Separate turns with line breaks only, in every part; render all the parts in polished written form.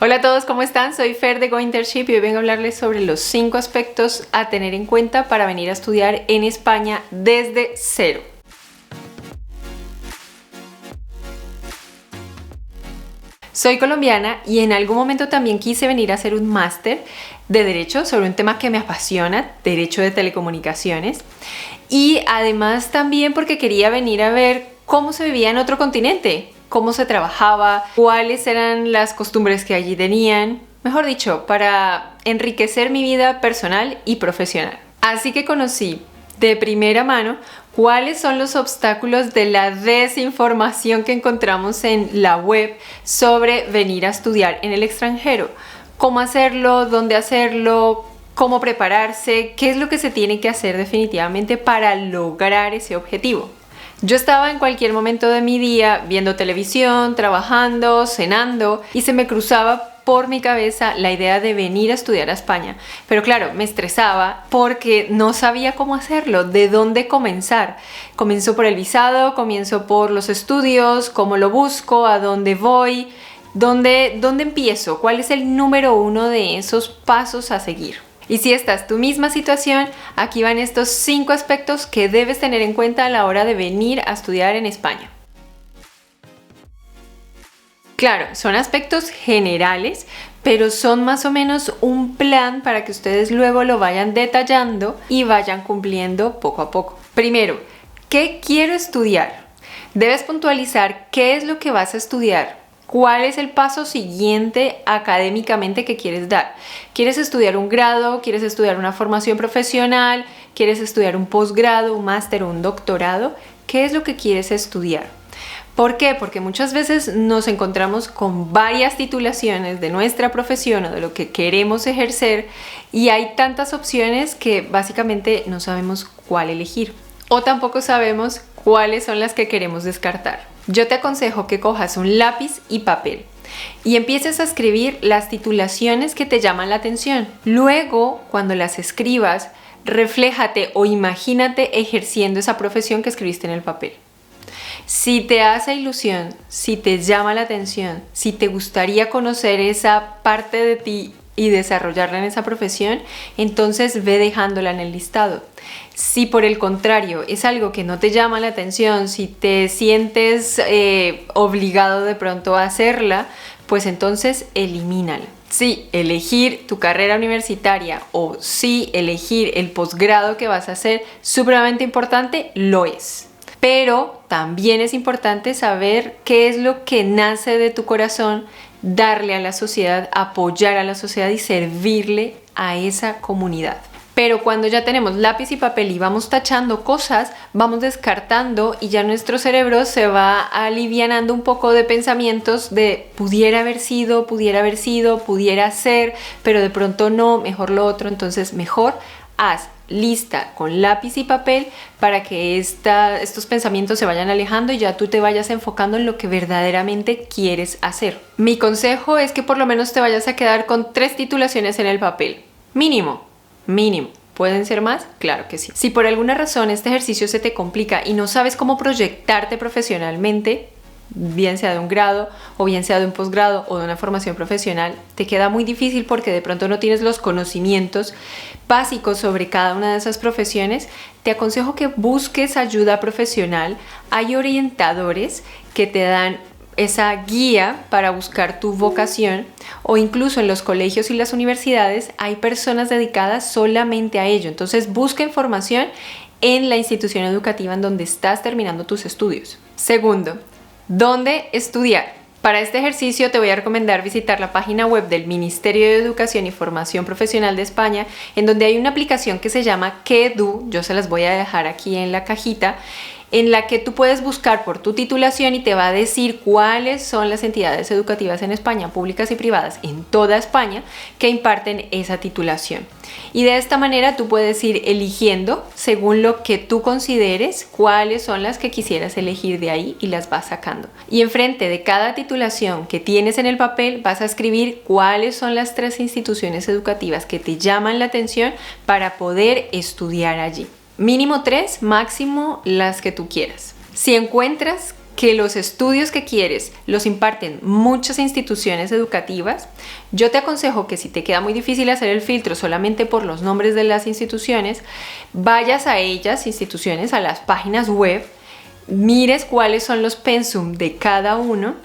Hola a todos, ¿cómo están? Soy Fer de Go Internship y hoy vengo a hablarles sobre los 5 aspectos a tener en cuenta para venir a estudiar en España desde cero. Soy colombiana y en algún momento también quise venir a hacer un máster de Derecho sobre un tema que me apasiona, Derecho de Telecomunicaciones, y además también porque quería venir a ver cómo se vivía en otro continente, cómo se trabajaba, cuáles eran las costumbres que allí tenían, mejor dicho, para enriquecer mi vida personal y profesional. Así que conocí de primera mano cuáles son los obstáculos de la desinformación que encontramos en la web sobre venir a estudiar en el extranjero. Cómo hacerlo, dónde hacerlo, cómo prepararse, qué es lo que se tiene que hacer definitivamente para lograr ese objetivo. Yo estaba en cualquier momento de mi día viendo televisión, trabajando, cenando y se me cruzaba por mi cabeza la idea de venir a estudiar a España. Pero claro, me estresaba porque no sabía cómo hacerlo, de dónde comenzar. Comienzo por el visado, comienzo por los estudios, cómo lo busco, a dónde voy, dónde empiezo, cuál es el número 1 de esos pasos a seguir. Y si esta es tu misma situación, aquí van estos 5 aspectos que debes tener en cuenta a la hora de venir a estudiar en España. Claro, son aspectos generales, pero son más o menos un plan para que ustedes luego lo vayan detallando y vayan cumpliendo poco a poco. Primero, ¿qué quiero estudiar? Debes puntualizar qué es lo que vas a estudiar. ¿Cuál es el paso siguiente académicamente que quieres dar? ¿Quieres estudiar un grado? ¿Quieres estudiar una formación profesional? ¿Quieres estudiar un posgrado, un máster o un doctorado? ¿Qué es lo que quieres estudiar? ¿Por qué? Porque muchas veces nos encontramos con varias titulaciones de nuestra profesión o de lo que queremos ejercer y hay tantas opciones que básicamente no sabemos cuál elegir o tampoco sabemos cuáles son las que queremos descartar. Yo te aconsejo que cojas un lápiz y papel y empieces a escribir las titulaciones que te llaman la atención. Luego, cuando las escribas, refléjate o imagínate ejerciendo esa profesión que escribiste en el papel. Si te hace ilusión, si te llama la atención, si te gustaría conocer esa parte de ti y desarrollarla en esa profesión, entonces ve dejándola en el listado. Si por el contrario es algo que no te llama la atención, si te sientes obligado de pronto a hacerla, pues entonces elimínala. Sí, elegir tu carrera universitaria o sí elegir el posgrado que vas a hacer, supremamente importante, lo es. Pero también es importante saber qué es lo que nace de tu corazón, darle a la sociedad, apoyar a la sociedad y servirle a esa comunidad. Pero cuando ya tenemos lápiz y papel y vamos tachando cosas, vamos descartando y ya nuestro cerebro se va alivianando un poco de pensamientos de pudiera haber sido, pudiera ser, pero de pronto no, mejor lo otro. Entonces mejor haz lista con lápiz y papel para que estos pensamientos se vayan alejando y ya tú te vayas enfocando en lo que verdaderamente quieres hacer. Mi consejo es que por lo menos te vayas a quedar con 3 titulaciones en el papel. Mínimo. ¿Pueden ser más? Claro que sí. Si por alguna razón este ejercicio se te complica y no sabes cómo proyectarte profesionalmente, bien sea de un grado o bien sea de un posgrado o de una formación profesional, te queda muy difícil porque de pronto no tienes los conocimientos básicos sobre cada una de esas profesiones, te aconsejo que busques ayuda profesional. Hay orientadores que te dan esa guía para buscar tu vocación o incluso en los colegios y las universidades hay personas dedicadas solamente a ello. Entonces busca información en la institución educativa en donde estás terminando tus estudios. Segundo, ¿dónde estudiar? Para este ejercicio te voy a recomendar visitar la página web del Ministerio de Educación y Formación Profesional de España, en donde hay una aplicación que se llama Quedu, yo se las voy a dejar aquí en la cajita, en la que tú puedes buscar por tu titulación y te va a decir cuáles son las entidades educativas en España, públicas y privadas en toda España, que imparten esa titulación. Y de esta manera tú puedes ir eligiendo según lo que tú consideres cuáles son las que quisieras elegir de ahí y las vas sacando. Y enfrente de cada titulación que tienes en el papel vas a escribir cuáles son las 3 instituciones educativas que te llaman la atención para poder estudiar allí. Mínimo 3, máximo las que tú quieras. Si encuentras que los estudios que quieres los imparten muchas instituciones educativas, yo te aconsejo que si te queda muy difícil hacer el filtro solamente por los nombres de las instituciones, vayas a ellas, instituciones, a las páginas web, mires cuáles son los pensum de cada uno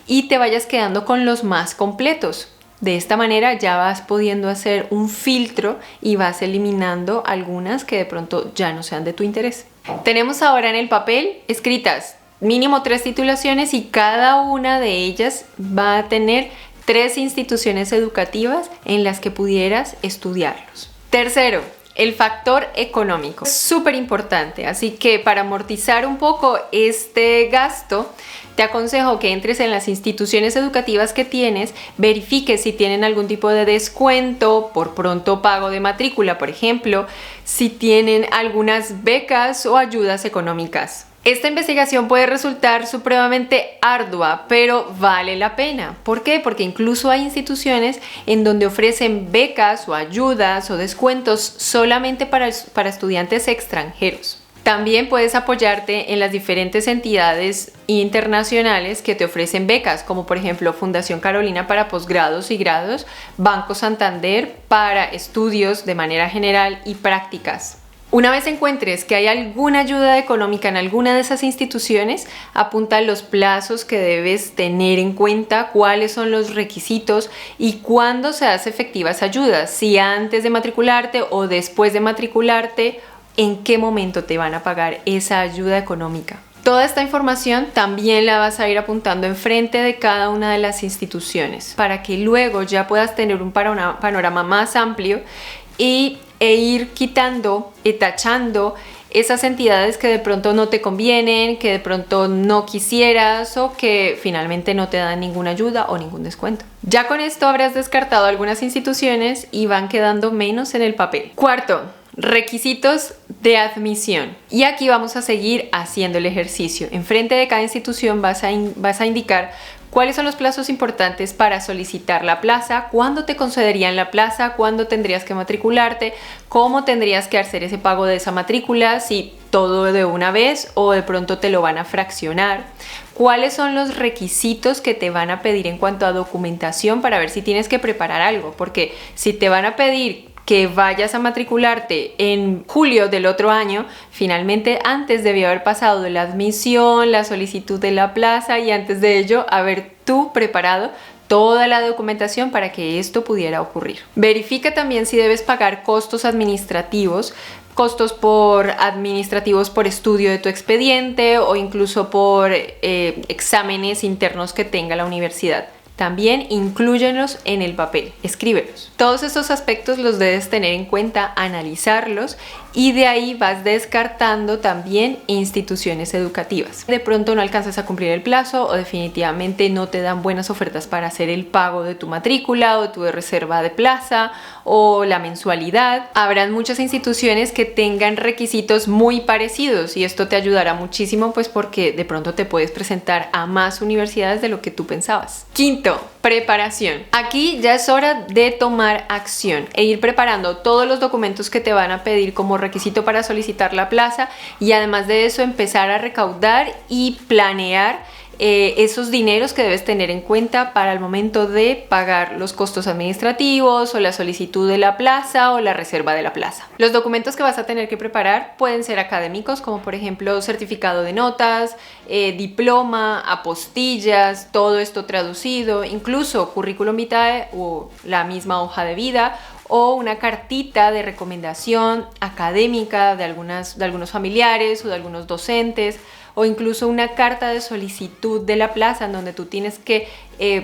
y te vayas quedando con los más completos. De esta manera ya vas pudiendo hacer un filtro y vas eliminando algunas que de pronto ya no sean de tu interés. Tenemos ahora en el papel escritas mínimo 3 titulaciones y cada una de ellas va a tener 3 instituciones educativas en las que pudieras estudiarlos. Tercero, el factor económico. Es súper importante, así que para amortizar un poco este gasto, te aconsejo que entres en las instituciones educativas que tienes, verifiques si tienen algún tipo de descuento por pronto pago de matrícula, por ejemplo, si tienen algunas becas o ayudas económicas. Esta investigación puede resultar supremamente ardua, pero vale la pena. ¿Por qué? Porque incluso hay instituciones en donde ofrecen becas o ayudas o descuentos solamente para estudiantes extranjeros. También puedes apoyarte en las diferentes entidades internacionales que te ofrecen becas, como por ejemplo Fundación Carolina para posgrados y grados, Banco Santander para estudios de manera general y prácticas. Una vez encuentres que hay alguna ayuda económica en alguna de esas instituciones, apunta los plazos que debes tener en cuenta, cuáles son los requisitos y cuándo se hace efectiva esa ayuda, si antes de matricularte o después de matricularte, en qué momento te van a pagar esa ayuda económica. Toda esta información también la vas a ir apuntando enfrente de cada una de las instituciones para que luego ya puedas tener un panorama más amplio e ir quitando y tachando esas entidades que de pronto no te convienen, que de pronto no quisieras o que finalmente no te dan ninguna ayuda o ningún descuento. Ya con esto habrás descartado algunas instituciones y van quedando menos en el papel. Cuarto, requisitos de admisión. Y aquí vamos a seguir haciendo el ejercicio. Enfrente de cada institución vas a indicar cuáles son los plazos importantes para solicitar la plaza, cuándo te concederían la plaza, cuándo tendrías que matricularte, cómo tendrías que hacer ese pago de esa matrícula, si todo de una vez o de pronto te lo van a fraccionar, cuáles son los requisitos que te van a pedir en cuanto a documentación para ver si tienes que preparar algo, porque si te van a pedir que vayas a matricularte en julio del otro año, finalmente antes debió haber pasado de la admisión, la solicitud de la plaza y antes de ello haber tú preparado toda la documentación para que esto pudiera ocurrir. Verifica también si debes pagar costos administrativos, costos administrativos por estudio de tu expediente o incluso por exámenes internos que tenga la universidad. También inclúyelos en el papel, escríbelos. Todos estos aspectos los debes tener en cuenta, analizarlos y de ahí vas descartando también instituciones educativas. De pronto no alcanzas a cumplir el plazo o definitivamente no te dan buenas ofertas para hacer el pago de tu matrícula o de tu reserva de plaza o la mensualidad. Habrán muchas instituciones que tengan requisitos muy parecidos y esto te ayudará muchísimo pues porque de pronto te puedes presentar a más universidades de lo que tú pensabas. Quinto, preparación. Aquí ya es hora de tomar acción e ir preparando todos los documentos que te van a pedir como requisito para solicitar la plaza y además de eso empezar a recaudar y planear esos dineros que debes tener en cuenta para el momento de pagar los costos administrativos o la solicitud de la plaza o la reserva de la plaza. Los documentos que vas a tener que preparar pueden ser académicos, como por ejemplo certificado de notas, diploma, apostillas, todo esto traducido, incluso currículum vitae o la misma hoja de vida o una cartita de recomendación académica de algunos familiares o de algunos docentes, o incluso una carta de solicitud de la plaza en donde tú tienes que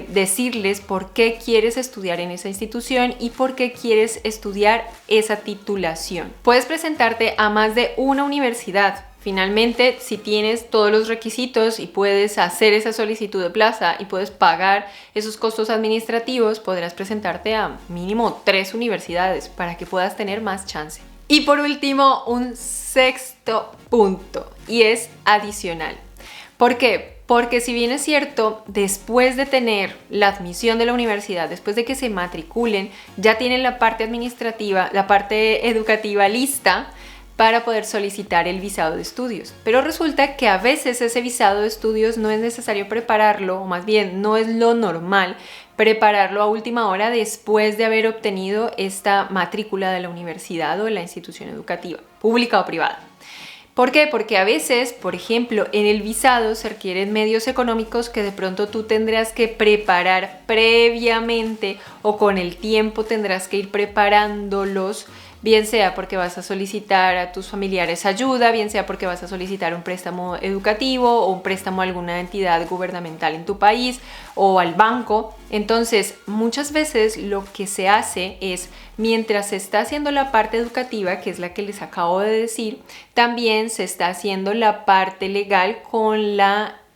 decirles por qué quieres estudiar en esa institución y por qué quieres estudiar esa titulación. Puedes presentarte a más de una universidad. Finalmente, si tienes todos los requisitos y puedes hacer esa solicitud de plaza y puedes pagar esos costos administrativos, podrás presentarte a mínimo 3 universidades para que puedas tener más chance. Y por último, un sexto punto y es adicional. ¿Por qué? Porque si bien es cierto, después de tener la admisión de la universidad, después de que se matriculen, ya tienen la parte administrativa, la parte educativa lista, para poder solicitar el visado de estudios. Pero resulta que a veces ese visado de estudios no es necesario prepararlo, o más bien no es lo normal prepararlo a última hora después de haber obtenido esta matrícula de la universidad o de la institución educativa, pública o privada. ¿Por qué? Porque a veces, por ejemplo, en el visado se requieren medios económicos que de pronto tú tendrás que preparar previamente o con el tiempo tendrás que ir preparándolos, bien sea porque vas a solicitar a tus familiares ayuda, bien sea porque vas a solicitar un préstamo educativo o un préstamo a alguna entidad gubernamental en tu país o al banco. Entonces, muchas veces lo que se hace es, mientras se está haciendo la parte educativa, que es la que les acabo de decir, también se está haciendo la parte legal con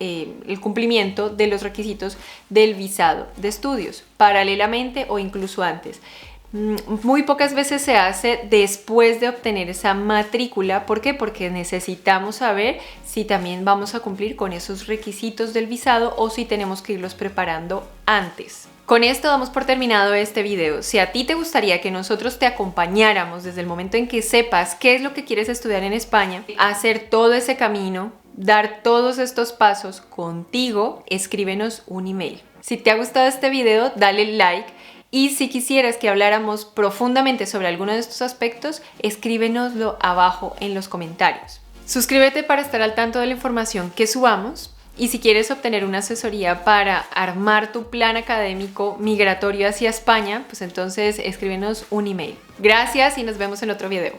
el cumplimiento de los requisitos del visado de estudios, paralelamente o incluso antes. Muy pocas veces se hace después de obtener esa matrícula. ¿Por qué? Porque necesitamos saber si también vamos a cumplir con esos requisitos del visado o si tenemos que irlos preparando antes. Con esto damos por terminado este video. Si a ti te gustaría que nosotros te acompañáramos desde el momento en que sepas qué es lo que quieres estudiar en España, hacer todo ese camino, dar todos estos pasos contigo, escríbenos un email. Si te ha gustado este video, dale like. Y si quisieras que habláramos profundamente sobre alguno de estos aspectos, escríbenoslo abajo en los comentarios. Suscríbete para estar al tanto de la información que subamos. Y si quieres obtener una asesoría para armar tu plan académico migratorio hacia España, pues entonces escríbenos un email. Gracias y nos vemos en otro video.